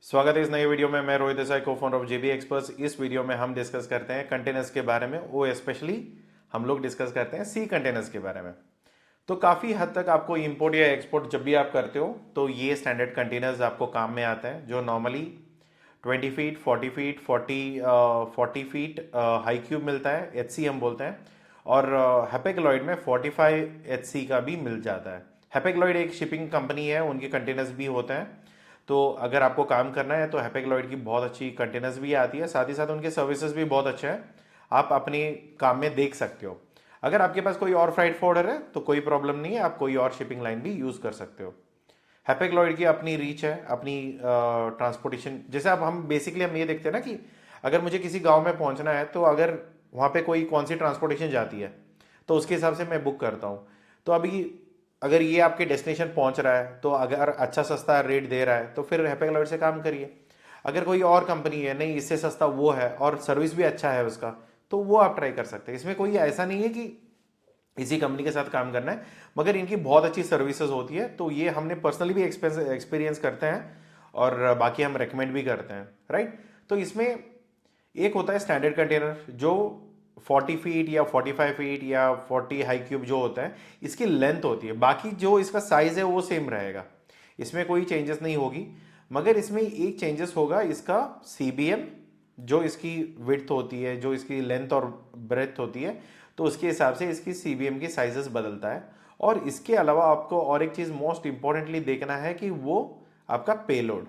स्वागत है इस नए वीडियो में। मैं रोहित देसाई, को फाउंडर ऑफ जेबी एक्सपर्ट्स। इस वीडियो में हम डिस्कस करते हैं कंटेनर्स के बारे में। वो स्पेशली हम लोग डिस्कस करते हैं सी कंटेनर्स के बारे में। तो काफ़ी हद तक आपको इंपोर्ट या एक्सपोर्ट जब भी आप करते हो तो ये स्टैंडर्ड कंटेनर्स आपको काम में आते हैं, जो normally 20 feet, 40 feet, 40 feet high cube मिलता है, एच सी हम बोलते हैं। और हैपेक्लॉयड में 45 HC का भी मिल जाता है। हैपेक्लॉयड एक शिपिंग कंपनी है, उनके कंटेनर्स भी होते हैं। तो अगर आपको काम करना है तो हैपेक्लॉयड की बहुत अच्छी कंटेनर्स भी आती है, साथ ही साथ उनके सर्विसेज भी बहुत अच्छे हैं। आप अपने काम में देख सकते हो। अगर आपके पास कोई और फ्राइट फॉरवर्डर है तो कोई प्रॉब्लम नहीं है, आप कोई और शिपिंग लाइन भी यूज़ कर सकते हो। हैपेक्लॉयड की अपनी रीच है, अपनी ट्रांसपोर्टेशन। जैसे अब हम बेसिकली हम ये देखते हैं ना कि अगर मुझे किसी गांव में पहुंचना है तो अगर वहाँ पे कोई कौन सी ट्रांसपोर्टेशन जाती है तो उसके हिसाब से मैं बुक करता हूँ। तो अभी अगर ये आपके डेस्टिनेशन पहुंच रहा है तो अगर अच्छा सस्ता रेट दे रहा है तो फिर हैपेक्लॉयड से काम करिए। अगर कोई और कंपनी है, नहीं इससे सस्ता वो है और सर्विस भी अच्छा है उसका, तो वो आप ट्राई कर सकते हैं। इसमें कोई ऐसा नहीं है कि इसी कंपनी के साथ काम करना है, मगर इनकी बहुत अच्छी सर्विसेज होती है। तो ये हमने पर्सनली भी एक्सपीरियंस करते हैं और बाकी हम रेकमेंड भी करते हैं, राइट। तो इसमें एक होता है स्टैंडर्ड कंटेनर जो 40 फीट या 45 फीट या 40 हाई क्यूब जो होता है, इसकी लेंथ होती है। बाकी जो इसका साइज है वो सेम रहेगा, इसमें कोई चेंजेस नहीं होगी। मगर इसमें एक चेंजेस होगा, इसका सीबीएम, जो इसकी विड्थ होती है, जो इसकी लेंथ और ब्रेथ होती है, तो उसके हिसाब से इसकी सीबीएम की साइजेस बदलता है। और इसके अलावा आपको और एक चीज मोस्ट इंपॉर्टेंटली देखना है कि वो आपका पेलोड।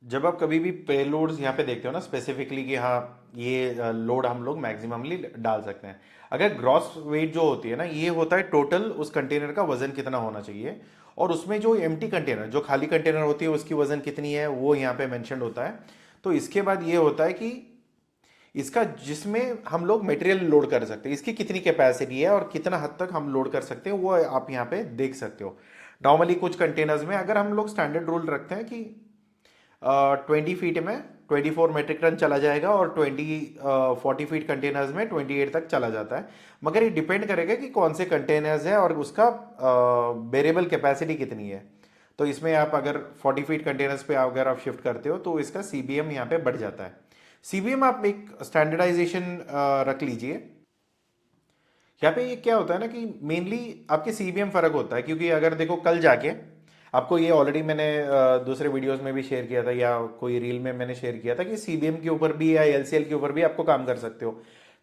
जब आप कभी भी पेलोड्स यहाँ पे देखते हो ना स्पेसिफिकली कि हाँ ये लोड हम लोग मैक्सिममली डाल सकते हैं। अगर ग्रॉस वेट जो होती है ना, ये होता है टोटल उस कंटेनर का वजन कितना होना चाहिए, और उसमें जो एम्प्टी कंटेनर, जो खाली कंटेनर होती है, उसकी वजन कितनी है वो यहाँ पे मेंशन होता है। तो इसके बाद ये होता है कि इसका जिसमें हम लोग मटेरियल लोड कर सकते हैं, इसकी कितनी कैपेसिटी है और कितना हद तक हम लोड कर सकते हैं, वो आप यहाँ पे देख सकते हो। नॉर्मली कुछ कंटेनर्स में अगर हम लोग स्टैंडर्ड रूल रखते हैं कि 20 फीट में 24 मेट्रिक टन चला जाएगा और 40 फीट कंटेनर्स में 28 तक चला जाता है। मगर ये डिपेंड करेगा कि कौन से कंटेनर्स है और उसका वेरिएबल कैपेसिटी कितनी है। तो इसमें आप अगर 40 फीट कंटेनर्स पे अगर आप शिफ्ट करते हो तो इसका सीबीएम यहाँ पे बढ़ जाता है। सीबीएम आप एक स्टैंडर्डाइजेशन रख लीजिए। यहाँ पे ये क्या होता है ना कि मेनली आपके सीबीएम फर्क होता है, क्योंकि अगर देखो कल जाके आपको ये ऑलरेडी मैंने दूसरे वीडियोस में भी शेयर किया था या कोई रील में मैंने शेयर किया था कि सीबीएम के ऊपर भी या एलसीएल के ऊपर भी आपको काम कर सकते हो।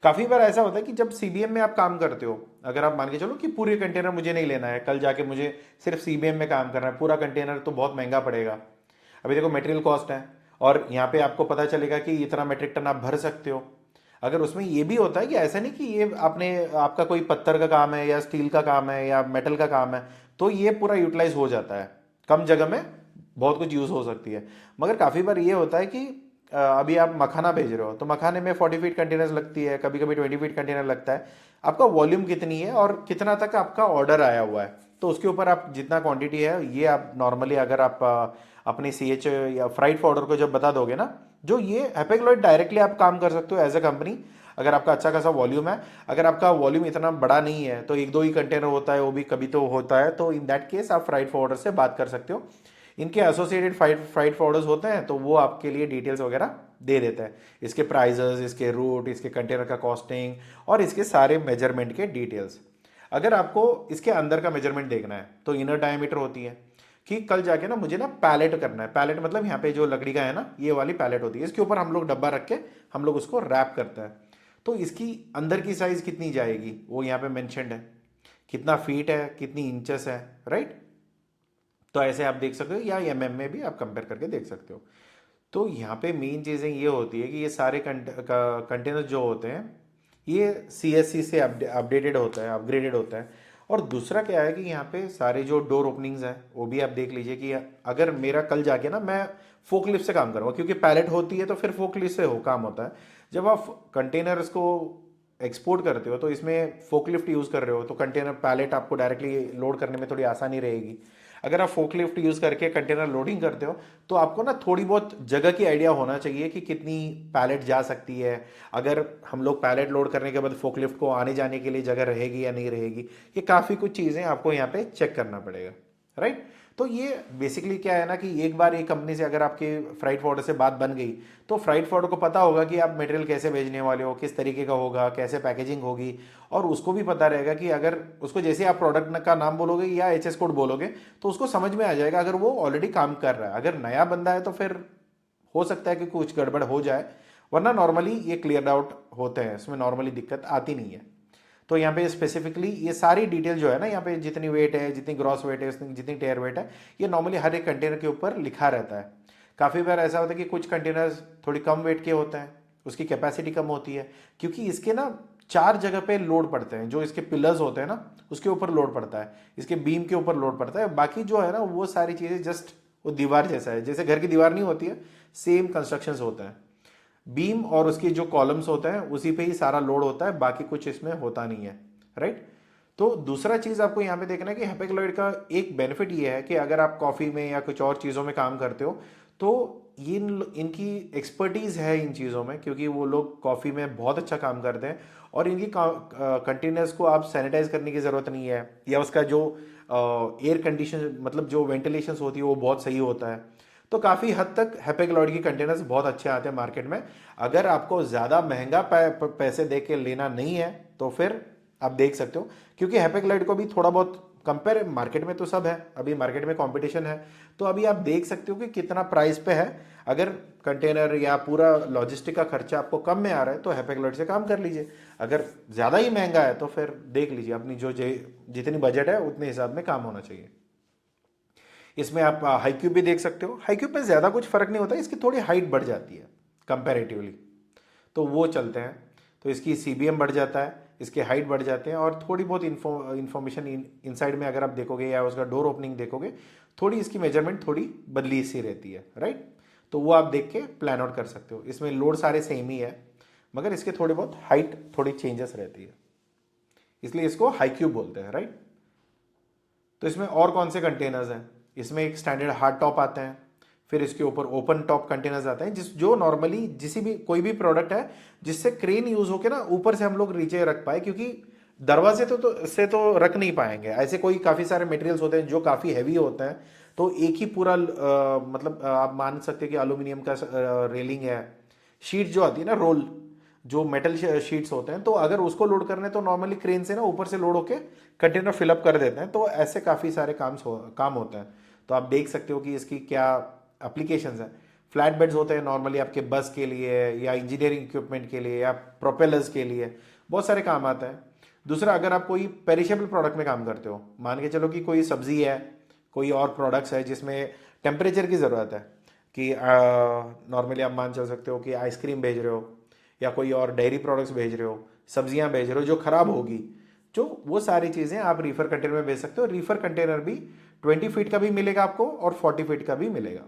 काफी बार ऐसा होता है कि जब सीबीएम में आप काम करते हो, अगर आप मान के चलो कि पूरे कंटेनर मुझे नहीं लेना है, कल जाके मुझे सिर्फ सीबीएम में काम करना है, पूरा कंटेनर तो बहुत महंगा पड़ेगा। अभी देखो मटेरियल कॉस्ट है, और यहाँ पे आपको पता चलेगा कि इतना मेट्रिक टन आप भर सकते हो। अगर उसमें ये भी होता है कि ऐसा नहीं कि ये आपने आपका कोई पत्थर का काम है या स्टील का काम है या मेटल का काम है, तो ये पूरा यूटिलाइज हो जाता है, कम जगह में बहुत कुछ यूज हो सकती है। मगर काफी बार ये होता है कि अभी आप मखाना भेज रहे हो तो मखाने में 40 फीट कंटेनर्स लगती है, कभी कभी 20 फीट कंटेनर लगता है। आपका वॉल्यूम कितनी है और कितना तक आपका ऑर्डर आया हुआ है, तो उसके ऊपर आप जितना क्वांटिटी है ये आप नॉर्मली अगर आप अपने सीएच या फ्राइट फॉरवर्डर को जब बता दोगे ना, जो ये हैपेक्लॉयड डायरेक्टली आप काम कर सकते हो एज ए कंपनी। अगर आपका अच्छा खासा वॉल्यूम है, अगर आपका वॉल्यूम इतना बड़ा नहीं है तो एक दो ही कंटेनर होता है, वो भी कभी तो होता है, तो इन दैट केस आप फ्राइट फॉरवर्डर से बात कर सकते हो। इनके एसोसिएटेड फ्राइट फॉरवर्डर्स होते हैं, तो वो आपके लिए डिटेल्स वगैरह दे देते हैं, इसके प्राइजेस, इसके रूट, इसके कंटेनर का कॉस्टिंग और इसके सारे मेजरमेंट के डिटेल्स। अगर आपको इसके अंदर का मेजरमेंट देखना है तो इनर डायमीटर होती है कि कल जाके ना मुझे ना पैलेट करना है। पैलेट मतलब यहाँ पे जो लकड़ी का है ना, ये वाली पैलेट होती है, इसके ऊपर हम लोग डब्बा रख के हम लोग उसको रैप करते हैं। तो इसकी अंदर की साइज कितनी जाएगी वो यहाँ पे मेंशन्ड है, कितना फीट है, कितनी इंचेस है, राइट। तो ऐसे आप देख सकते हो, या एमएम में भी आप कंपेयर करके देख सकते हो। तो यहाँ पे मेन चीज़ें ये होती है कि ये सारे कंटेनर जो होते हैं ये सीएससी से अपडेटेड होता है, अपग्रेडेड होता है। और दूसरा क्या है कि यहाँ पे सारे जो डोर ओपनिंग्स हैं वो भी आप देख लीजिए कि अगर मेरा कल जाके ना मैं फोकलिफ्ट से काम करूँगा, क्योंकि पैलेट होती है तो फिर फोकलिफ्ट से हो काम होता है। जब आप कंटेनर्स को एक्सपोर्ट करते हो तो इसमें फोकलिफ्ट यूज़ कर रहे हो तो कंटेनर पैलेट आपको डायरेक्टली लोड करने में थोड़ी आसानी रहेगी। अगर आप फोकलिफ्ट यूज़ करके कंटेनर लोडिंग करते हो तो आपको ना थोड़ी बहुत जगह की आइडिया होना चाहिए कि कितनी पैलेट जा सकती है। अगर हम लोग पैलेट लोड करने के बाद फोकलिफ्ट को आने जाने के लिए जगह रहेगी या नहीं रहेगी, ये काफ़ी कुछ चीज़ें आपको यहाँ पे चेक करना पड़ेगा, राइट। तो ये बेसिकली क्या है ना कि एक बार एक कंपनी से अगर आपके फ्राइट फॉरवर्डर से बात बन गई तो फ्राइट फॉरवर्डर को पता होगा कि आप मटेरियल कैसे भेजने वाले हो, किस तरीके का होगा, कैसे पैकेजिंग होगी, और उसको भी पता रहेगा कि अगर उसको जैसे आप प्रोडक्ट का नाम बोलोगे या एचएस कोड बोलोगे तो उसको समझ में आ जाएगा अगर वो ऑलरेडी काम कर रहा है। अगर नया बंदा है तो फिर हो सकता है कि कुछ गड़बड़ हो जाए, वरना नॉर्मली ये क्लियर आउट होते हैं, इसमें नॉर्मली दिक्कत आती नहीं है। तो यहाँ पे स्पेसिफिकली ये सारी डिटेल जो है ना, यहाँ पे जितनी वेट है, जितनी ग्रॉस वेट है, जितनी टेयर वेट है, ये नॉर्मली हर एक कंटेनर के ऊपर लिखा रहता है। काफ़ी बार ऐसा होता है कि कुछ कंटेनर्स थोड़ी कम वेट के होते हैं, उसकी कैपेसिटी कम होती है, क्योंकि इसके ना 4 जगह पे लोड पड़ते हैं। जो इसके पिलर्स होते हैं ना उसके ऊपर लोड पड़ता है, इसके बीम के ऊपर लोड पड़ता है, बाकी जो है ना वो सारी चीज़ें जस्ट वो दीवार जैसा है, जैसे घर की दीवार नहीं होती है, सेम कंस्ट्रक्शंस होते हैं। बीम और उसकी जो कॉलम्स होते हैं उसी पे ही सारा लोड होता है, बाकी कुछ इसमें होता नहीं है, राइट। तो दूसरा चीज आपको यहाँ पे देखना है कि हैपेक्लॉयड का एक बेनिफिट ये है कि अगर आप कॉफी में या कुछ और चीज़ों में काम करते हो तो ये इनकी एक्सपर्टीज है इन चीज़ों में, क्योंकि वो लोग कॉफ़ी में बहुत अच्छा काम करते हैं, और इनकी कंटेनर्स को आप सैनिटाइज करने की ज़रूरत नहीं है, या उसका जो एयर कंडीशन मतलब जो वेंटिलेशन होती है वो बहुत सही होता है। तो काफ़ी हद तक हैपेक्लॉयड की कंटेनर्स बहुत अच्छे आते हैं मार्केट में। अगर आपको ज़्यादा महंगा पैसे दे के लेना नहीं है तो फिर आप देख सकते हो, क्योंकि हैपेक्लॉयड को भी थोड़ा बहुत कंपेयर मार्केट में तो सब है, अभी मार्केट में कंपटीशन है, तो अभी आप देख सकते हो कि कितना प्राइस पे है। अगर कंटेनर या पूरा लॉजिस्टिक का खर्चा आपको कम में आ रहा है तो हैपेक्लॉयड से काम कर लीजिए। अगर ज़्यादा ही महंगा है तो फिर देख लीजिए, अपनी जो जितनी बजट है उतने हिसाब में काम होना चाहिए। इसमें आप हाईक्यूब भी देख सकते हो, हाईक्यूब पे ज़्यादा कुछ फर्क नहीं होता, इसकी थोड़ी हाइट बढ़ जाती है कंपैरेटिवली, तो वो चलते हैं। तो इसकी सीबीएम बढ़ जाता है, इसके हाइट बढ़ जाते हैं, और थोड़ी बहुत इन्फॉर्मेशन इनसाइड में अगर आप देखोगे या उसका डोर ओपनिंग देखोगे, थोड़ी इसकी मेजरमेंट थोड़ी बदली सी रहती है, राइट। तो वो आप देख के प्लान आउट कर सकते हो। इसमें लोड सारे सेम ही है, मगर इसके थोड़े बहुत हाइट थोड़ी चेंजेस रहती है, इसलिए इसको हाईक्यूब बोलते हैं, राइट। तो इसमें और कौन से कंटेनर्स हैं? इसमें एक स्टैंडर्ड हार्ड टॉप आते हैं, फिर इसके ऊपर ओपन टॉप कंटेनर्स आते हैं, जो नॉर्मली कोई भी प्रोडक्ट है जिससे क्रेन यूज होके ना ऊपर से हम लोग नीचे रख पाए, क्योंकि दरवाजे से तो रख नहीं पाएंगे। ऐसे कोई काफ़ी सारे मटेरियल्स होते हैं जो काफ़ी हैवी होते हैं, तो एक ही पूरा मतलब आप मान सकते हैं कि एल्यूमिनियम का रेलिंग है, शीट जो आती है ना, रोल जो मेटल शीट्स होते हैं, तो अगर उसको लोड करने तो नॉर्मली क्रेन से ना ऊपर से लोड होके कंटेनर फिलअप कर देते हैं। तो ऐसे काफ़ी सारे काम होते हैं। तो आप देख सकते हो कि इसकी क्या एप्लीकेशंस हैं। फ्लैट बेड्स होते हैं नॉर्मली आपके बस के लिए या इंजीनियरिंग इक्विपमेंट के लिए या प्रोपेलर्स के लिए, बहुत सारे काम आता है। दूसरा, अगर आप कोई पेरिशेबल प्रोडक्ट में काम करते हो, मान के चलो कि कोई सब्जी है, कोई और प्रोडक्ट्स है जिसमें टेम्परेचर की ज़रूरत है, कि नॉर्मली आप मान चल सकते हो कि आइसक्रीम भेज रहे हो या कोई और डेयरी प्रोडक्ट्स भेज रहे हो, सब्जियां भेज रहे हो जो खराब होगी, जो वो सारी चीज़ें आप रीफर कंटेनर में भेज सकते हो। रीफर कंटेनर भी 20 फीट का भी मिलेगा आपको और 40 फीट का भी मिलेगा।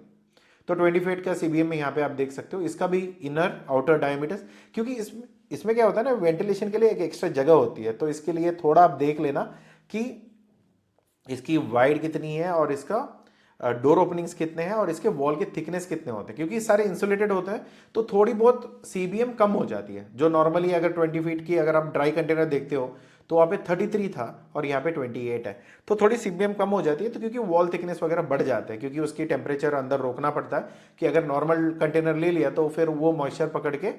तो 20 फीट का सीबीएम में यहाँ पे आप देख सकते हो, इसका भी इनर आउटर डायमीटर, क्योंकि इसमें क्या होता है ना, वेंटिलेशन के लिए एक एक्स्ट्रा जगह होती है, तो इसके लिए थोड़ा आप देख लेना कि इसकी वाइड कितनी है और इसका डोर ओपनिंग्स कितने हैं और इसके वॉल के थिकनेस कितने होते हैं, क्योंकि सारे इंसुलेटेड होते हैं तो थोड़ी बहुत सीबीएम कम हो जाती है। जो नॉर्मली अगर 20 फीट की अगर आप ड्राई कंटेनर देखते हो तो वहाँ पे 33 था और यहाँ पे 28 है, तो थोड़ी सीबीएम कम हो जाती है। तो क्योंकि वॉल थिकनेस वगैरह बढ़ जाते हैं, क्योंकि उसकी टेम्परेचर अंदर रोकना पड़ता है, कि अगर नॉर्मल कंटेनर ले लिया तो फिर वो मॉइस्चर पकड़ के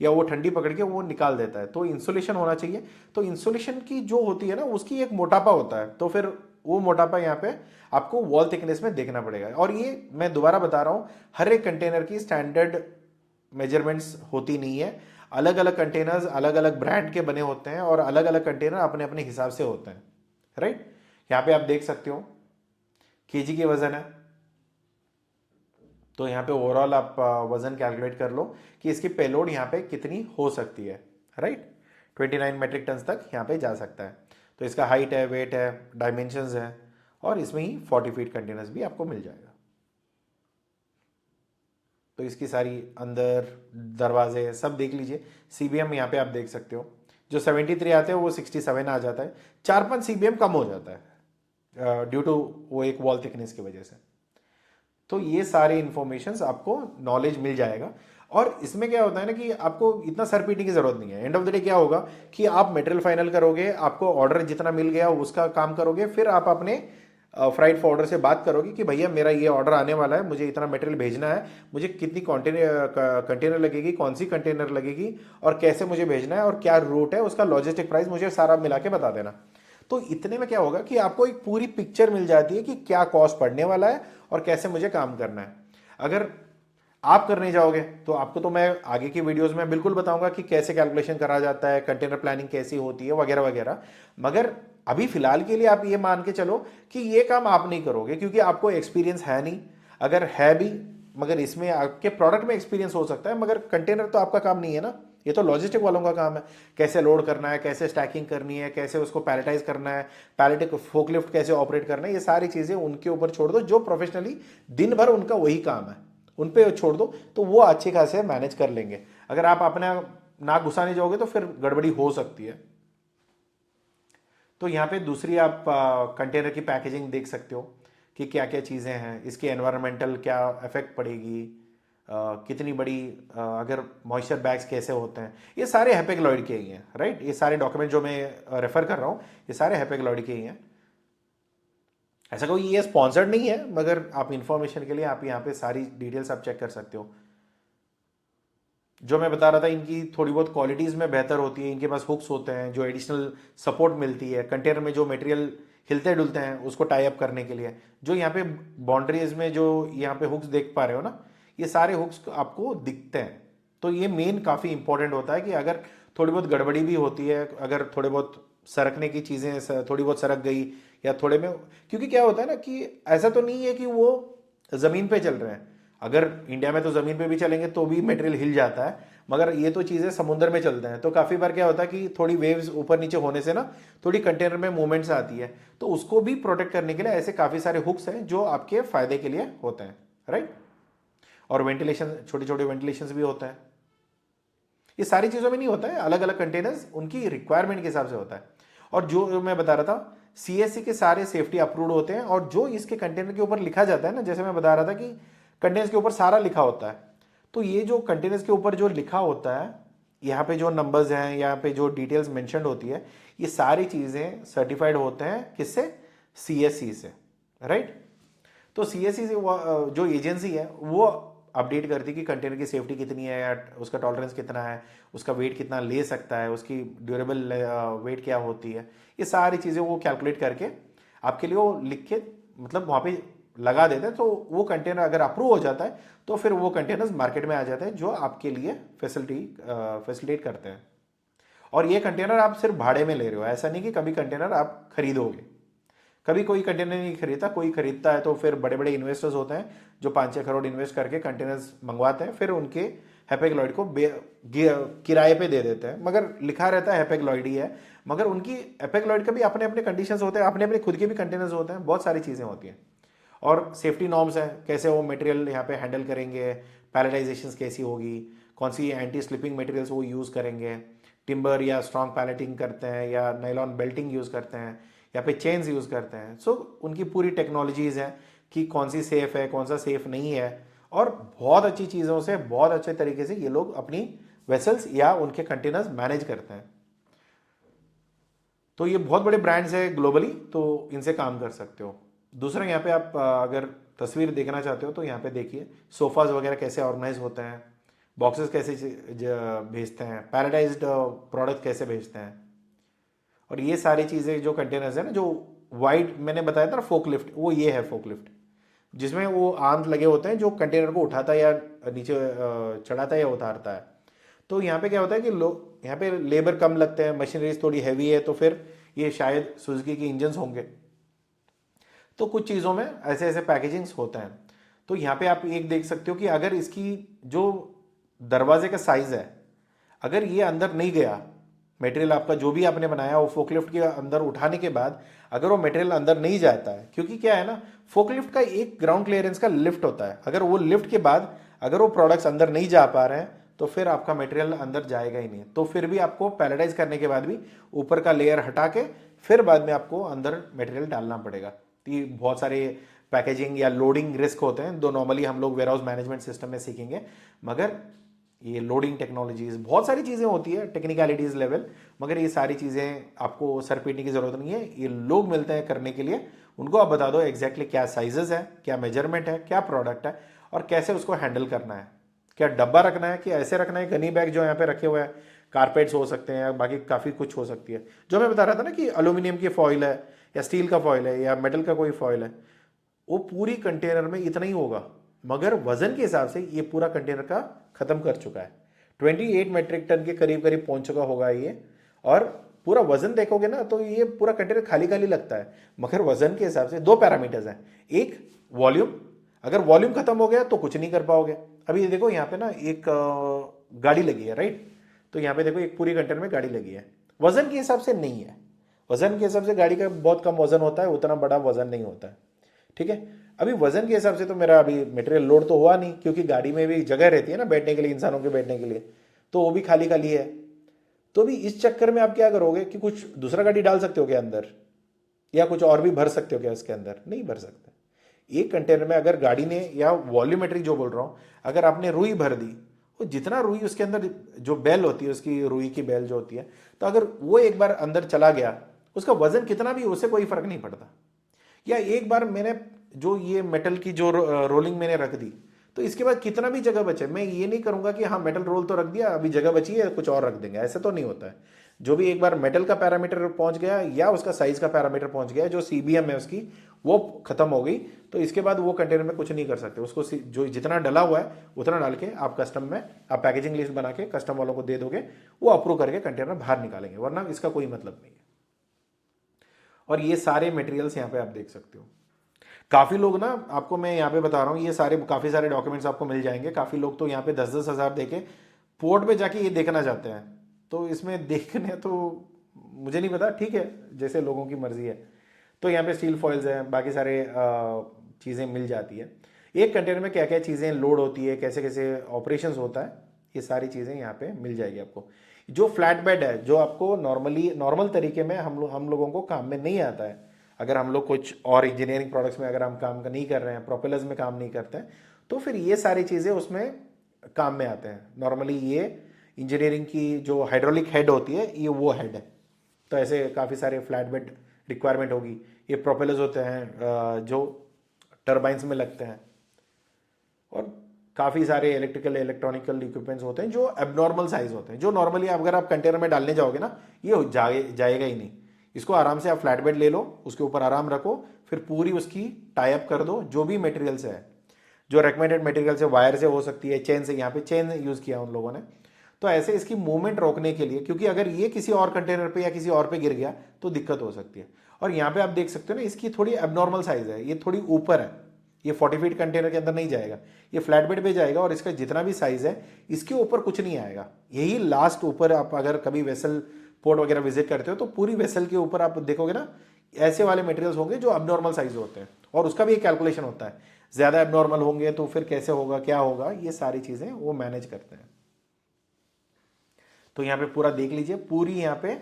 या वो ठंडी पकड़ के वो निकाल देता है। तो इंसुलेशन होना चाहिए। तो इंसुलेशन की जो होती है ना, उसकी एक मोटापा होता है, तो फिर वो मोटापा यहाँ पे आपको वॉल थिकनेस में देखना पड़ेगा। और ये मैं दोबारा बता रहा हूँ, हर एक कंटेनर की स्टैंडर्ड मेजरमेंट्स होती नहीं है। अलग अलग कंटेनर्स अलग अलग ब्रांड के बने होते हैं और अलग अलग कंटेनर अपने अपने हिसाब से होते हैं, राइट। यहाँ पे आप देख सकते हो केजी के वजन है, तो यहाँ पे ओवरऑल आप वजन कैलकुलेट कर लो कि इसकी पेलोड यहाँ पे कितनी हो सकती है, राइट। 29 मेट्रिक टन तक यहाँ पे जा सकता है। तो इसका हाइट है, वेट है, डायमेंशंस है, और इसमें ही 40 फीट कंटेनर्स भी आपको मिल जाएगा। तो इसकी सारी अंदर दरवाजे सब देख लीजिए। सीबीएम यहाँ पे आप देख सकते हो, जो 73 आते हैं वो 67 आ जाता है, 4-5 सीबीएम कम हो जाता है ड्यू टू वो एक वॉल थिकनेस की वजह से। तो ये सारे इंफॉर्मेशन आपको नॉलेज मिल जाएगा। और इसमें क्या होता है ना कि आपको इतना सर पीटने की जरूरत नहीं है। एंड ऑफ द डे क्या होगा कि आप मटेरियल फाइनल करोगे, आपको ऑर्डर जितना मिल गया उसका काम करोगे, फिर आप अपने फ्राइट फॉरवर्डर से बात करोगे कि भैया मेरा ये ऑर्डर आने वाला है, मुझे इतना मटेरियल भेजना है, मुझे कितनी कंटेनर लगेगी, कौन सी कंटेनर लगेगी और कैसे मुझे भेजना है और क्या रूट है, उसका लॉजिस्टिक प्राइस मुझे सारा मिला के बता देना। तो इतने में क्या होगा कि आपको एक पूरी पिक्चर मिल जाती है कि क्या कॉस्ट पड़ने वाला है और कैसे मुझे काम करना है। अगर आप करने जाओगे तो आपको तो मैं आगे की वीडियोस में बिल्कुल बताऊंगा कि कैसे कैलकुलेशन करा जाता है, कंटेनर प्लानिंग कैसी होती है वगैरह वगैरह। मगर अभी फिलहाल के लिए आप ये मान के चलो कि ये काम आप नहीं करोगे क्योंकि आपको एक्सपीरियंस है नहीं। अगर है भी, मगर इसमें आपके प्रोडक्ट में एक्सपीरियंस हो सकता है, मगर कंटेनर तो आपका काम नहीं है ना, ये तो लॉजिस्टिक वालों का काम है। कैसे लोड करना है, कैसे स्टैकिंग करनी है, कैसे उसको पैलेटाइज करना है, पैलेट फोकलिफ्ट कैसे ऑपरेट करना है, ये सारी चीजें उनके ऊपर छोड़ दो जो प्रोफेशनली दिन भर उनका वही काम है, उन पे छोड़ दो तो वो अच्छे खासे मैनेज कर लेंगे। अगर आप अपना नाक घुसाने जाओगे तो फिर गड़बड़ी हो सकती है। तो यहाँ पे दूसरी आप कंटेनर की पैकेजिंग देख सकते हो कि क्या क्या चीज़ें हैं, इसकी एनवायरमेंटल क्या इफेक्ट पड़ेगी, कितनी बड़ी, अगर मॉइस्चर बैग्स कैसे होते हैं, ये सारे हैपेग-लॉयड के ही हैं, राइट। ये सारे डॉक्यूमेंट जो मैं रेफर कर रहा हूँ ये सारे हैपेग-लॉयड के ही हैं। ऐसा कोई ये स्पॉन्सर्ड नहीं है, मगर आप इंफॉर्मेशन के लिए आप यहाँ पे सारी डिटेल्स आप चेक कर सकते हो। जो मैं बता रहा था इनकी थोड़ी बहुत क्वालिटीज़ में बेहतर होती है, इनके पास हुक्स होते हैं जो एडिशनल सपोर्ट मिलती है कंटेनर में, जो मटेरियल हिलते डुलते हैं उसको टाई अप करने के लिए। जो यहाँ पे बाउंड्रीज में जो यहाँ पे हुक्स देख पा रहे हो ना, ये सारे हुक्स आपको दिखते हैं। तो ये मेन काफ़ी इंपॉर्टेंट होता है कि अगर थोड़ी बहुत गड़बड़ी भी होती है, अगर थोड़े बहुत सरकने की चीज़ें थोड़ी बहुत सरक गई या थोड़े में, क्योंकि क्या होता है ना कि ऐसा तो नहीं है कि वो ज़मीन पे चल रहे हैं। अगर इंडिया में तो ज़मीन पे भी चलेंगे तो भी मटेरियल हिल जाता है, मगर ये तो चीज़ें समुद्र में चलते हैं। तो काफ़ी बार क्या होता है कि थोड़ी वेव्स ऊपर नीचे होने से ना थोड़ी कंटेनर में मूवमेंट्स आती है, तो उसको भी प्रोटेक्ट करने के लिए ऐसे काफ़ी सारे हुक्स हैं जो आपके फ़ायदे के लिए होते हैं, राइट। और वेंटिलेशन, छोटे छोटे वेंटिलेशन भी होते हैं। ये सारी चीज़ों में नहीं होता है, अलग अलग कंटेनर्स उनकी रिक्वायरमेंट के हिसाब से होता है। और जो मैं बता रहा था सीएससी के सारे सेफ्टी अप्रूव्ड होते हैं, और जो इसके कंटेनर के ऊपर लिखा जाता है ना, जैसे मैं बता रहा था कि कंटेनर्स के ऊपर सारा लिखा होता है, तो ये जो कंटेनर्स के ऊपर जो लिखा होता है, यहाँ पे जो नंबर्स हैं, यहाँ पे जो डिटेल्स मेंशन होती है, ये सारी चीज़ें सर्टिफाइड होते हैं किससे, सीएससी से, राइट। तो सीएससी से जो एजेंसी है वो अपडेट करती है कि कंटेनर की सेफ्टी कितनी है, या उसका टॉलरेंस कितना है, उसका वेट कितना ले सकता है, उसकी ड्यूरेबल वेट क्या होती है, ये सारी चीज़ें वो कैलकुलेट करके आपके लिए वो लिख के मतलब वहाँ पे लगा देते हैं। तो वो कंटेनर अगर अप्रूव हो जाता है तो फिर वो कंटेनर्स मार्केट में आ जाते हैं जो आपके लिए फैसिलिटेट करते हैं। और ये कंटेनर आप सिर्फ भाड़े में ले रहे हो, ऐसा नहीं कि कभी कंटेनर आप खरीदोगे। कभी कोई कंटेनर नहीं खरीदता, कोई खरीदता है तो फिर बड़े बड़े इन्वेस्टर्स होते हैं जो 5-6 करोड़ इन्वेस्ट करके कंटेनर्स मंगवाते हैं, फिर उनके हैपेग-लॉयड को किराए पे दे देते हैं। मगर लिखा रहता है हैपेग-लॉयड ही है, मगर उनकी हैपेग-लॉयड का भी अपने अपने कंडीशंस होते हैं, अपने अपने खुद के भी कंटेनर्स होते हैं, बहुत सारी चीज़ें होती हैं। और सेफ्टी नॉर्म्स हैं, कैसे वो मटेरियल यहाँ पे हैंडल करेंगे, पैलेटाइजेशन कैसी होगी, कौन सी एंटी स्लिपिंग मटेरियल्स वो यूज़ करेंगे, टिम्बर या स्ट्रॉन्ग पैलेटिंग करते हैं या नायलॉन बेल्टिंग यूज़ करते हैं या फिर चेन्स यूज़ करते हैं। सो उनकी पूरी टेक्नोलॉजीज़ हैं कि कौन सी सेफ़ है, कौन सा सेफ़ नहीं है, और बहुत अच्छी चीज़ों से बहुत अच्छे तरीके से ये लोग अपनी वेसल्स या उनके कंटेनर्स मैनेज करते हैं। तो ये बहुत बड़े ब्रांड्स हैं ग्लोबली, तो इनसे काम कर सकते हो। दूसरा यहाँ पे आप अगर तस्वीर देखना चाहते हो तो यहाँ पे देखिए सोफाज वगैरह कैसे ऑर्गेनाइज होते हैं, बॉक्सेस कैसे भेजते हैं, पैराडाइज्ड प्रोडक्ट कैसे भेजते हैं। और ये सारी चीज़ें जो कंटेनर्स है ना, जो वाइट मैंने बताया था ना फोकलिफ्ट, वो ये है फोकलिफ्ट, जिसमें वो आर्म्स लगे होते हैं जो कंटेनर को उठाता है या नीचे चढ़ाता है या उतारता है। तो यहाँ पे क्या होता है कि लोग यहाँ पे लेबर कम लगते हैं, मशीनरीज थोड़ी हैवी है, तो फिर ये शायद सुजुकी के इंजन्स होंगे। तो कुछ चीज़ों में ऐसे ऐसे पैकेजिंग्स होते हैं। तो यहाँ पे आप एक देख सकते हो कि अगर इसकी जो दरवाजे का साइज़ है, अगर ये अंदर नहीं गया मटेरियल, आपका जो भी आपने बनाया वो फोकलिफ्ट के अंदर उठाने के बाद अगर वो मटेरियल अंदर नहीं जाता है, क्योंकि क्या है ना, फोकलिफ्ट का एक ग्राउंड क्लियरेंस का लिफ्ट होता है, अगर वो लिफ्ट के बाद अगर वो प्रोडक्ट्स अंदर नहीं जा पा रहे हैं तो फिर आपका मटेरियल अंदर जाएगा ही नहीं। तो फिर भी आपको पैलेटाइज करने के बाद भी ऊपर का लेयर हटा के फिर बाद में आपको अंदर मटेरियल डालना पड़ेगा। तो ये बहुत सारे पैकेजिंग या लोडिंग रिस्क होते हैं, दो नॉर्मली हम लोग वेयरहाउस मैनेजमेंट सिस्टम में सीखेंगे, मगर ये लोडिंग टेक्नोलॉजीज बहुत सारी चीज़ें होती है टेक्निकलिटीज़ लेवल, मगर ये सारी चीज़ें आपको सर पीटने की ज़रूरत नहीं है, ये लोग मिलते हैं करने के लिए, उनको आप बता दो एग्जैक्टली क्या साइजेस है, क्या मेजरमेंट है, क्या प्रोडक्ट है और कैसे उसको हैंडल करना है। क्या डब्बा रखना है कि ऐसे रखना है, गनी बैग जो यहाँ पे रखे हुए हैं, कारपेट्स हो सकते हैं, बाकी काफ़ी कुछ हो सकती है। जो मैं बता रहा था ना कि अल्यूमिनियम की फॉइल है या स्टील का फॉइल है या मेटल का कोई फॉइल है, वो पूरी कंटेनर में इतना ही होगा, मगर वजन के हिसाब से ये पूरा कंटेनर का खत्म कर चुका है। 28 मेट्रिक टन के करीब करीब पहुंच चुका होगा ये। और पूरा वजन देखोगे ना तो ये पूरा कंटेनर खाली खाली लगता है, मगर वजन के हिसाब से दो पैरामीटर्स हैं। एक वॉल्यूम, अगर वॉल्यूम खत्म हो गया तो कुछ नहीं कर पाओगे। अभी ये देखो यहाँ पे ना एक गाड़ी लगी है, राइट? तो यहाँ पे देखो एक पूरी कंटेनर में गाड़ी लगी है, वजन के हिसाब से नहीं है। वजन के हिसाब से गाड़ी का बहुत कम वजन होता है, उतना बड़ा वजन नहीं होता है, ठीक है। अभी वजन के हिसाब से तो मेरा अभी मटेरियल लोड तो हुआ नहीं, क्योंकि गाड़ी में भी जगह रहती है ना बैठने के लिए, इंसानों के बैठने के लिए, तो वो भी खाली खाली है। तो अभी इस चक्कर में आप क्या करोगे कि कुछ दूसरा गाड़ी डाल सकते हो क्या अंदर, या कुछ और भी भर सकते हो क्या इसके अंदर? नहीं भर सकते। एक कंटेनर में अगर गाड़ी ने, या वॉल्यूमेट्री जो बोल रहा हूं, अगर आपने रुई भर दी, वो जितना रुई उसके अंदर जो बेल होती है, उसकी रुई की बेल जो होती है, तो अगर वो एक बार अंदर चला गया, उसका वजन कितना भी, उससे कोई फर्क नहीं पड़ता। या एक बार मैंने जो ये मेटल की जो रोलिंग मैंने रख दी, तो इसके बाद कितना भी जगह बचे, मैं ये नहीं करूंगा कि हाँ मेटल रोल तो रख दिया, अभी जगह बची है कुछ और रख देंगे, ऐसे तो नहीं होता है। जो भी एक बार मेटल का पैरामीटर पहुंच गया या उसका साइज का पैरामीटर पहुंच गया, जो सीबीएम है उसकी वो खत्म हो गई, तो इसके बाद वो कंटेनर में कुछ नहीं कर सकते। उसको जो जितना डला हुआ है उतना डाल के आप कस्टम में आप पैकेजिंग लिस्ट बना के कस्टम वालों को दे दोगे, वो अप्रूव करके कंटेनर बाहर निकालेंगे, वरना इसका कोई मतलब नहीं है। और ये सारे मटेरियल्स यहाँ पे आप देख सकते हो। काफ़ी लोग ना, आपको मैं यहाँ पे बता रहा हूँ, ये सारे काफ़ी सारे डॉक्यूमेंट्स आपको मिल जाएंगे। काफ़ी लोग तो यहाँ पे 10-10 हज़ार देके पोर्ट पे जाके ये देखना चाहते हैं, तो इसमें देखने तो मुझे नहीं पता, ठीक है, जैसे लोगों की मर्जी है। तो यहाँ पे स्टील फॉइल्स हैं, बाकी सारे चीज़ें मिल जाती है। एक कंटेनर में क्या क्या चीज़ें लोड होती है, कैसे कैसे ऑपरेशंस होता है, ये सारी चीज़ें यहाँ पे मिल जाएगी आपको। जो फ्लैट बेड है, जो आपको नॉर्मल तरीके में हम लोगों को काम में नहीं आता है, अगर हम लोग कुछ और इंजीनियरिंग प्रोडक्ट्स में अगर हम काम नहीं कर रहे हैं, प्रोपेलर्स में काम नहीं करते हैं, तो फिर ये सारी चीज़ें उसमें काम में आते हैं। नॉर्मली ये इंजीनियरिंग की जो हाइड्रोलिक हेड होती है, ये वो हेड है। तो ऐसे काफ़ी सारे फ्लैट बेड रिक्वायरमेंट होगी। ये प्रोपेलर्स होते हैं जो टर्बाइंस में लगते हैं, और काफ़ी सारे इलेक्ट्रॉनिकल इक्विपमेंट्स होते हैं जो एबनॉर्मल साइज होते हैं, जो नॉर्मली अगर आप कंटेनर में डालने जाओगे ना, ये जाएगा ही नहीं। इसको आराम से आप फ्लैट बेड ले लो, उसके ऊपर आराम रखो, फिर पूरी उसकी टाई अप कर दो, जो भी मटेरियल से है, जो रेकमेंडेड मटेरियल से, वायर से हो सकती है, चेन से, यहाँ पे चेन यूज़ किया उन लोगों ने। तो ऐसे इसकी मूवमेंट रोकने के लिए, क्योंकि अगर ये किसी और कंटेनर पे या किसी और पे गिर गया तो दिक्कत हो सकती है। और यहाँ पे आप देख सकते हो ना, इसकी थोड़ी एबनॉर्मल साइज है, ये थोड़ी ऊपर है, ये 40 फीट कंटेनर के अंदर नहीं जाएगा, ये फ्लैट बेड पे जाएगा, और इसका जितना भी साइज है इसके ऊपर कुछ नहीं आएगा। यही लास्ट ऊपर, आप अगर कभी वेसल पोर्ट वगैरह विजिट करते हो तो पूरी वेसल के ऊपर आप देखोगे ना, ऐसे वाले मटेरियल्स होंगे जो अबनॉर्मल साइज होते हैं, और उसका भी एक कैलकुलेशन होता है, ज़्यादा एबनॉर्मल होंगे तो फिर कैसे होगा, क्या होगा, ये सारी चीज़ें वो मैनेज करते हैं। तो यहाँ पे पूरा देख लीजिए, पूरी यहाँ पे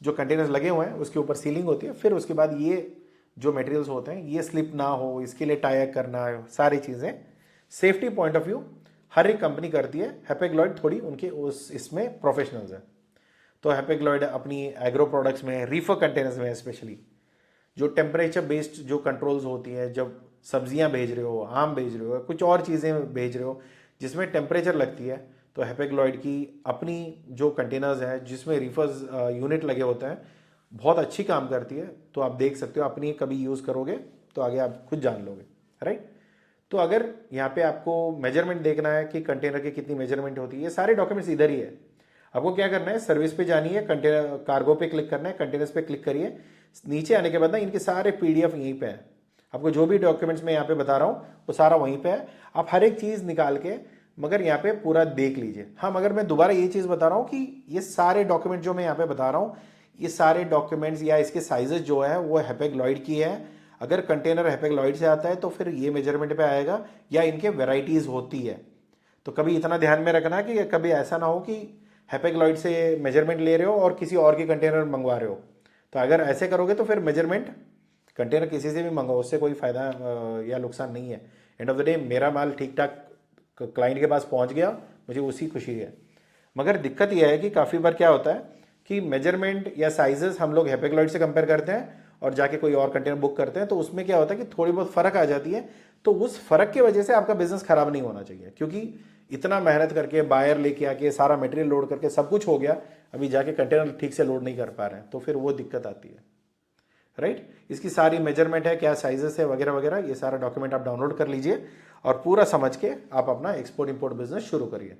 जो कंटेनर्स लगे हुए हैं उसके ऊपर सीलिंग होती है, फिर उसके बाद ये जो मटेरियल्स होते हैं ये स्लिप ना हो, इसके लिए टाई अप करना है, सारी चीज़ें सेफ्टी पॉइंट ऑफ व्यू हर एक कंपनी करती है। हैपेग्लॉयड थोड़ी उनके उस इसमें प्रोफेशनल्स हैं। तो हैपेग्लॉयड अपनी एग्रो प्रोडक्ट्स में, रीफर कंटेनर्स में स्पेशली, जो टेम्परेचर बेस्ड जो कंट्रोल्स होती हैं, जब सब्जियां भेज रहे हो, आम भेज रहे हो, कुछ और चीज़ें भेज रहे हो जिसमें टेम्परेचर लगती है, तो हैपेग्लॉयड की अपनी जो कंटेनर्स हैं जिसमें रीफर्स यूनिट लगे होते हैं, बहुत अच्छी काम करती है। तो आप देख सकते हो, अपनी कभी यूज़ करोगे तो आगे आप खुद जान लोगे, राइट। तो अगर यहाँ पे आपको मेजरमेंट देखना है कि कंटेनर की कितनी मेजरमेंट होती है, ये सारे डॉक्यूमेंट्स इधर ही है। आपको क्या करना है, सर्विस पे जानी है, कंटेनर कार्गो पे क्लिक करना है, कंटेनर्स पे क्लिक करिए, नीचे आने के बाद ना इनके सारे पीडीएफ यहीं पे है। आपको जो भी डॉक्यूमेंट्स मैं यहाँ पे बता रहा हूँ वो सारा वहीं पे है। आप हर एक चीज़ निकाल के मगर यहाँ पे पूरा देख लीजिए। हाँ, मगर मैं दोबारा ये चीज़ बता रहा हूँ कि ये सारे डॉक्यूमेंट जो मैं यहाँ पे बता रहा हूँ, ये सारे डॉक्यूमेंट्स या इसके साइजेस जो है वो हैपेग्लॉयड की है। अगर कंटेनर हैपेग्लॉयड से आता है तो फिर ये मेजरमेंट पे आएगा, या इनके वेराइटीज़ होती है। तो कभी इतना ध्यान में रखना कि कभी ऐसा ना हो कि हैपेग्लॉयड से मेजरमेंट ले रहे हो और किसी और की कंटेनर मंगवा रहे हो। तो अगर ऐसे करोगे तो फिर मेजरमेंट कंटेनर किसी से भी मंगाओ, उससे कोई फ़ायदा या नुकसान नहीं है। एंड ऑफ द डे मेरा माल ठीक ठाक क्लाइंट के पास पहुंच गया, मुझे उसी खुशी है। मगर दिक्कत यह है कि काफ़ी बार क्या होता है कि मेजरमेंट या साइजेस हम लोग हैपेग्लॉयड से कंपेयर करते हैं और जाके कोई और कंटेनर बुक करते हैं, तो उसमें क्या होता है कि थोड़ी बहुत फ़र्क आ जाती है। तो उस फ़र्क की वजह से आपका बिजनेस खराब नहीं होना चाहिए, क्योंकि इतना मेहनत करके बायर लेके आके सारा मटेरियल लोड करके सब कुछ हो गया, अभी जाके कंटेनर ठीक से लोड नहीं कर पा रहे हैं, तो फिर वो दिक्कत आती है, राइट। इसकी सारी मेजरमेंट है, क्या साइजेस है वगैरह वगैरह, ये सारा डॉक्यूमेंट आप डाउनलोड कर लीजिए और पूरा समझ के आप अपना एक्सपोर्ट इंपोर्ट बिजनेस शुरू करिए।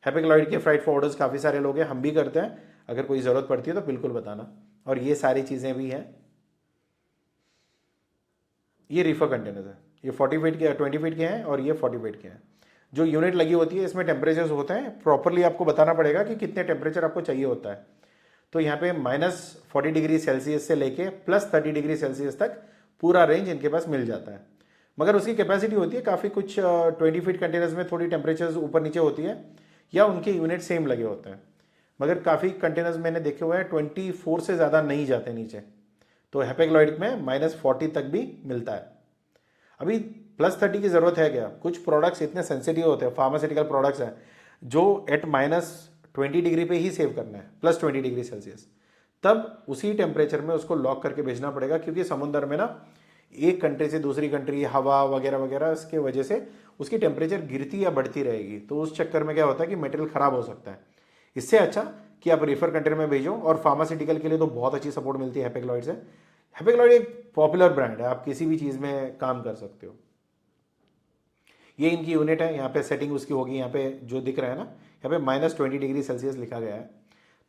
हैप्पीक्लॉइड के फ्राइट फॉरवर्डर्स काफ़ी सारे लोग हैं, हम भी करते हैं, अगर कोई ज़रूरत पड़ती है तो बिल्कुल बताना। और ये सारी चीज़ें भी हैं। ये रीफर कंटेनर्स है, ये 40 फीट के 20 फीट के हैं और ये 40 फीट के हैं। जो यूनिट लगी होती है इसमें टेम्परेचर्स होते हैं, प्रॉपरली आपको बताना पड़ेगा कि कितने टेम्परेचर आपको चाहिए होता है। तो यहाँ पे -40 डिग्री सेल्सियस से लेके +30 डिग्री सेल्सियस तक पूरा रेंज इनके पास मिल जाता है। मगर उसकी कैपेसिटी होती है काफ़ी, कुछ 20 फीट कंटेनर्स में थोड़ी टेम्परेचर्स ऊपर नीचे होती है, या उनके यूनिट सेम लगे होते हैं। मगर काफ़ी कंटेनर्स मैंने देखे हुए हैं 24 से ज़्यादा नहीं जाते नीचे। तो हैप्पीक्लॉइड में -40 तक भी मिलता है। अभी +30 की ज़रूरत है क्या? कुछ प्रोडक्ट्स इतने सेंसिटिव होते हैं, फार्मास्यूटिकल प्रोडक्ट्स हैं, जो एट -20 डिग्री पे ही सेव करना है, +20 डिग्री सेल्सियस। तब उसी टेम्परेचर में उसको लॉक करके भेजना पड़ेगा, क्योंकि समुद्र में ना एक कंट्री से दूसरी कंट्री हवा वगैरह वगैरह इसके वजह से उसकी टेम्परेचर गिरती या बढ़ती रहेगी। तो उस चक्कर में क्या होता है कि मटेरियल ख़राब हो सकता है। इससे अच्छा कि आप रेफर कंटेनर में भेजो। और फार्मास्यूटिकल के लिए तो बहुत अच्छी सपोर्ट मिलती है हैप्पीक्लॉइड से। हैप्पीक्लॉइड एक पॉपुलर ब्रांड है, आप किसी भी चीज़ में काम कर सकते हो। ये इनकी यूनिट है, यहाँ पे सेटिंग उसकी होगी, यहाँ पे जो दिख रहा है ना, यहाँ पे -20 डिग्री सेल्सियस लिखा गया है।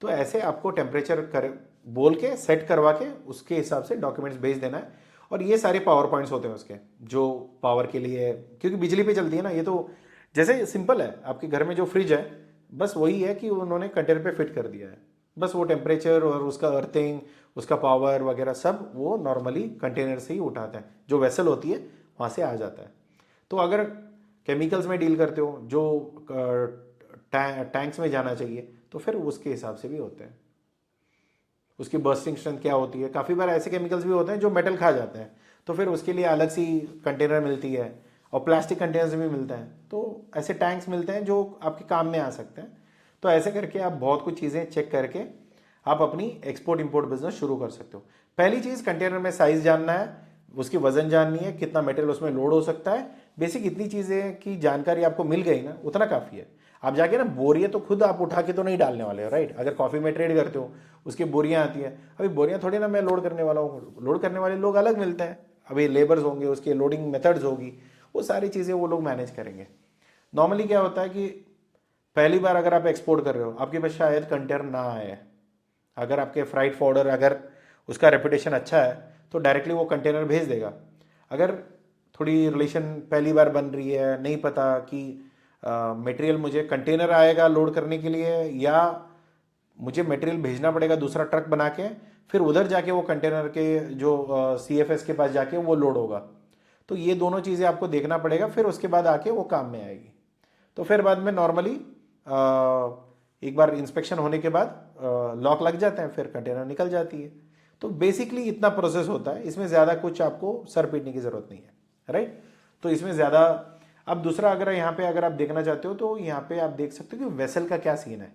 तो ऐसे आपको टेम्परेचर कर बोल के सेट करवा के उसके हिसाब से डॉक्यूमेंट्स भेज देना है। और ये सारे पावर पॉइंट्स होते हैं उसके, जो पावर के लिए, क्योंकि बिजली पे चलती है ना ये, तो जैसे सिंपल है, आपके घर में जो फ्रिज है बस वही है कि उन्होंने कंटेनर पे फिट कर दिया है। बस वो टेम्परेचर और उसका अर्थिंग, उसका पावर वगैरह सब वो नॉर्मली कंटेनर से ही उठाते हैं, जो वेसल होती है वहाँ से आ जाता है। तो अगर केमिकल्स में डील करते हो जो टैंक्स में जाना चाहिए, तो फिर उसके हिसाब से भी होते हैं। उसकी बर्स्टिंग स्ट्रेंथ क्या होती है, काफ़ी बार ऐसे केमिकल्स भी होते हैं जो मेटल खा जाते हैं, तो फिर उसके लिए अलग सी कंटेनर मिलती है। और प्लास्टिक कंटेनर्स भी मिलते हैं, तो ऐसे टैंक्स मिलते हैं जो आपके काम में आ सकते हैं। तो ऐसे करके आप बहुत कुछ चीज़ें चेक करके आप अपनी एक्सपोर्ट इंपोर्ट बिजनेस शुरू कर सकते हो। पहली चीज़, कंटेनर में साइज़ जानना है, उसकी वजन जाननी है, कितना मटेरियल उसमें लोड हो सकता है। बेसिक इतनी चीज़ें की जानकारी आपको मिल गई ना, उतना काफ़ी है। आप जाके ना बोरियाँ तो खुद आप उठा के तो नहीं डालने वाले हो, राइट। अगर कॉफ़ी में ट्रेड करते हो उसकी बोरियाँ आती हैं, अभी बोरियाँ थोड़ी ना मैं लोड करने वाला हूँ, लोड करने वाले लोग अलग मिलते हैं। अभी लेबर्स होंगे, उसके लोडिंग मेथड्स होगी, वो सारी चीज़ें वो लोग मैनेज करेंगे। नॉर्मली क्या होता है कि पहली बार अगर आप एक्सपोर्ट कर रहे हो, आपके पास शायद कंटेनर ना आए। अगर आपके फ्राइट फॉरवर्डर अगर उसका रेपुटेशन अच्छा है तो डायरेक्टली वो कंटेनर भेज देगा। अगर थोड़ी रिलेशन पहली बार बन रही है, नहीं पता कि मटेरियल मुझे कंटेनर आएगा लोड करने के लिए या मुझे मटेरियल भेजना पड़ेगा दूसरा ट्रक बना के, फिर उधर जाके वो कंटेनर के जो CFS के पास जाके वो लोड होगा, तो ये दोनों चीज़ें आपको देखना पड़ेगा, फिर उसके बाद आके वो काम में आएगी। तो फिर बाद में नॉर्मली एक बार इंस्पेक्शन होने के बाद लॉक लग जाते हैं, फिर कंटेनर निकल जाती है। तो बेसिकली इतना प्रोसेस होता है, इसमें ज़्यादा कुछ आपको सर पीटने की ज़रूरत नहीं है, राइट। तो इसमें ज़्यादा, अब दूसरा अगर यहाँ पे अगर आप देखना चाहते हो तो यहाँ पे आप देख सकते हो कि वेसल का क्या सीन है।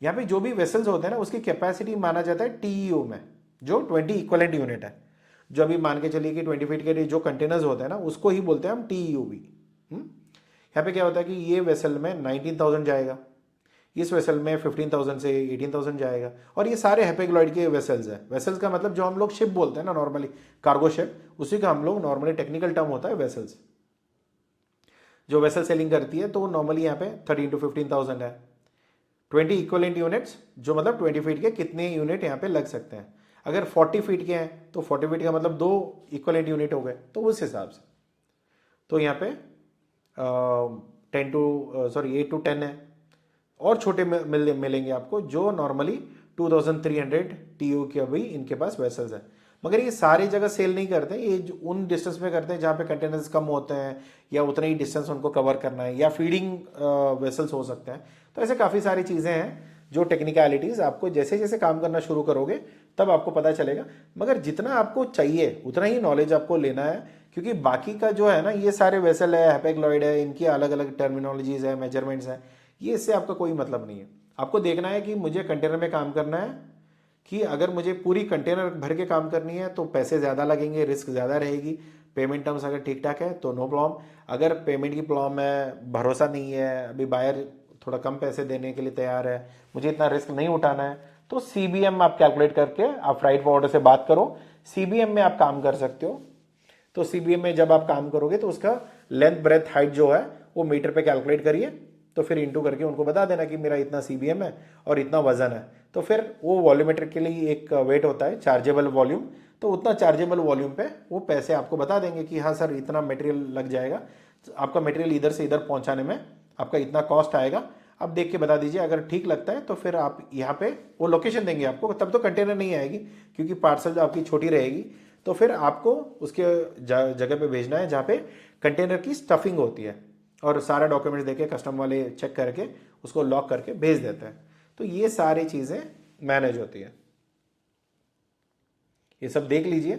यहाँ पे जो भी वेसल्स होते हैं ना, उसकी कैपेसिटी माना जाता है TEU में, जो 20 इक्वलेंट यूनिट है। जो अभी मान के चलिए कि 20 फीट के जो कंटेनर्स होते हैं ना, उसको ही बोलते हैं हम TEU भी। यहाँ पे क्या होता है कि ये वेसल में 19,000 जाएगा, इस वेसल में 15,000 से 18,000 जाएगा, और ये सारे हैप्पीक्लॉइड के वेसल्स हैं। वेसल्स का मतलब जो हम लोग शिप बोलते हैं ना नॉर्मली, कार्गो शिप, उसी का हम लोग नॉर्मली टेक्निकल टर्म होता है वेसल्स। जो वेसल सेलिंग करती है तो नॉर्मली यहाँ पे 13 to 15,000 है। 20 इक्वलेंट यूनिट्स, जो मतलब 20 फीट के कितने यूनिट यहाँ पे लग सकते हैं। अगर 40 फीट के हैं तो 40 फीट का मतलब 2 इक्वलेंट यूनिट हो गए, तो उस हिसाब से तो यहाँ पे 8 to 10 है। और छोटे मिलेंगे आपको जो नॉर्मली 2300 TEU के अभी इनके पास वेसल्स है। मगर ये सारी जगह सेल नहीं करते, ये उन डिस्टेंस में करते हैं जहाँ पे कंटेनर्स कम होते हैं, या उतना ही डिस्टेंस उनको कवर करना है, या फीडिंग वेसल्स हो सकते हैं। तो ऐसे काफ़ी सारी चीज़ें हैं जो टेक्निकलिटीज़ आपको जैसे जैसे काम करना शुरू करोगे तब आपको पता चलेगा। मगर जितना आपको चाहिए उतना ही नॉलेज आपको लेना है, क्योंकि बाकी का जो है ना, ये सारे वेसल है, हैप्पीक्लॉइड है, इनकी अलग अलग टर्मिनोलॉजीज है, मेजरमेंट्स हैं, ये इससे आपका कोई मतलब नहीं है। आपको देखना है कि मुझे कंटेनर में काम करना है कि अगर मुझे पूरी कंटेनर भर के काम करनी है तो पैसे ज़्यादा लगेंगे, रिस्क ज़्यादा रहेगी। पेमेंट टर्म्स अगर ठीक ठाक है तो नो प्रॉब्लम। अगर पेमेंट की प्रॉब्लम है, भरोसा नहीं है, अभी बायर थोड़ा कम पैसे देने के लिए तैयार है, मुझे इतना रिस्क नहीं उठाना है, तो सीबीएम आप कैलकुलेट करके आप फ्राइट फॉरवर्डर से बात करो, सीबीएम में आप काम कर सकते हो। तो सीबीएम में जब आप काम करोगे तो उसका लेंथ ब्रेथ हाइट जो है वो मीटर पे कैलकुलेट करिए, तो फिर इंटू करके उनको बता देना कि मेरा इतना सीबीएम है और इतना वजन है। तो फिर वो वॉल्यूमेट्रिक के लिए एक वेट होता है चार्जेबल वॉल्यूम, तो उतना चार्जेबल वॉल्यूम पे वो पैसे आपको बता देंगे कि हाँ सर इतना मटेरियल लग जाएगा, आपका मटेरियल इधर से इधर पहुंचाने में आपका इतना कॉस्ट आएगा, आप देख के बता दीजिए। अगर ठीक लगता है तो फिर आप यहाँ पे वो लोकेशन देंगे आपको, तब तो कंटेनर नहीं आएगी क्योंकि पार्सल आपकी छोटी रहेगी, तो फिर आपको उसके जगह पे भेजना है जहाँ पे कंटेनर की स्टफिंग होती है, और सारा डॉक्यूमेंट्स देके कस्टम वाले चेक करके उसको लॉक करके भेज देते हैं। तो ये सारी चीज़ें मैनेज होती है। ये सब देख लीजिए,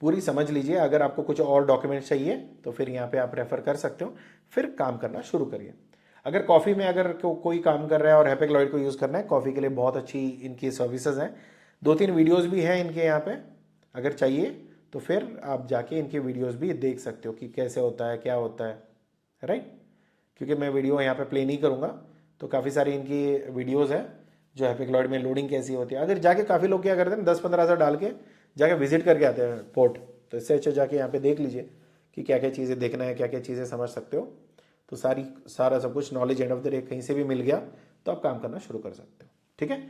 पूरी समझ लीजिए। अगर आपको कुछ और डॉक्यूमेंट्स चाहिए तो फिर यहाँ पे आप रेफर कर सकते हो, फिर काम करना शुरू करिए। अगर कॉफ़ी में अगर कोई काम कर रहा है और हैपेक्लॉइड को यूज़ करना है, कॉफ़ी के लिए बहुत अच्छी इनकी सर्विसेज हैं, 2-3 वीडियोज़ भी हैं इनके यहाँ पे, अगर चाहिए तो फिर आप जाके इनके वीडियोज़ भी देख सकते हो कि कैसे होता है, क्या होता है, राइट। क्योंकि मैं वीडियो यहाँ पे प्ले नहीं करूँगा, तो काफ़ी सारी इनकी वीडियोज़ हैं जो हैपेक्लॉइड में लोडिंग कैसी होती है। अगर जाके काफ़ी लोग क्या करते हैं 10-15 हज़ार डाल के जाके विजिट करके आते हैं पोर्ट, तो इससे अच्छा जाके यहाँ पे देख लीजिए कि क्या क्या चीज़ें देखना है, क्या क्या चीज़ें समझ सकते हो। तो सारा सब कुछ knowledge end of the day कहीं से भी मिल गया तो आप काम करना शुरू कर सकते हो, ठीक है।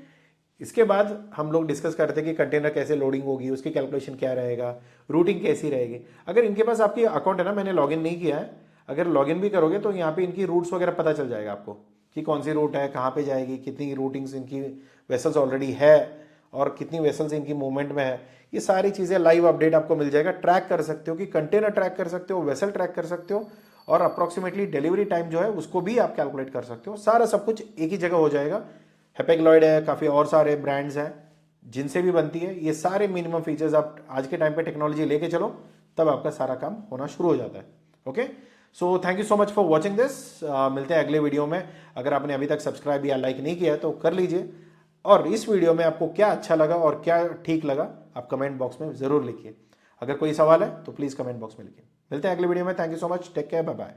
इसके बाद हम लोग डिस्कस करते हैं कि कंटेनर कैसे लोडिंग होगी, उसकी कैलकुलेशन क्या रहेगा, रूटिंग कैसी रहेगी। अगर इनके पास आपकी अकाउंट है ना, मैंने लॉगिन नहीं किया है, अगर लॉगिन भी करोगे तो यहाँ पे इनकी रूट्स वगैरह पता चल जाएगा आपको कि कौन सी रूट है, कहाँ पे जाएगी, कितनी रूटिंग्स इनकी वेसल्स ऑलरेडी है और कितनी वेसल्स इनकी मूवमेंट में है। ये सारी चीज़ें लाइव अपडेट आपको मिल जाएगा। ट्रैक कर सकते हो कि कंटेनर ट्रैक कर सकते हो, वेसल ट्रैक कर सकते हो, और अप्रॉक्सीमेटली डिलीवरी टाइम जो है उसको भी आप कैलकुलेट कर सकते हो। सारा सब कुछ एक ही जगह हो जाएगा। हैपेक्लॉइड है, काफ़ी और सारे ब्रांड्स हैं जिनसे भी बनती है। ये सारे मिनिमम फीचर्स आप आज के टाइम पे टेक्नोलॉजी लेके चलो, तब आपका सारा काम होना शुरू हो जाता है। Okay, so thank you so much for watching this. मिलते हैं अगले वीडियो में। अगर आपने अभी तक सब्सक्राइब या लाइक नहीं किया है तो कर लीजिए, और इस वीडियो में आपको क्या अच्छा लगा और क्या ठीक लगा आप कमेंट बॉक्स में ज़रूर लिखिए। अगर कोई सवाल है तो प्लीज़ कमेंट बॉक्स में लिखिए। मिलते हैं अगले वीडियो में। Thank you so much, take care, bye bye.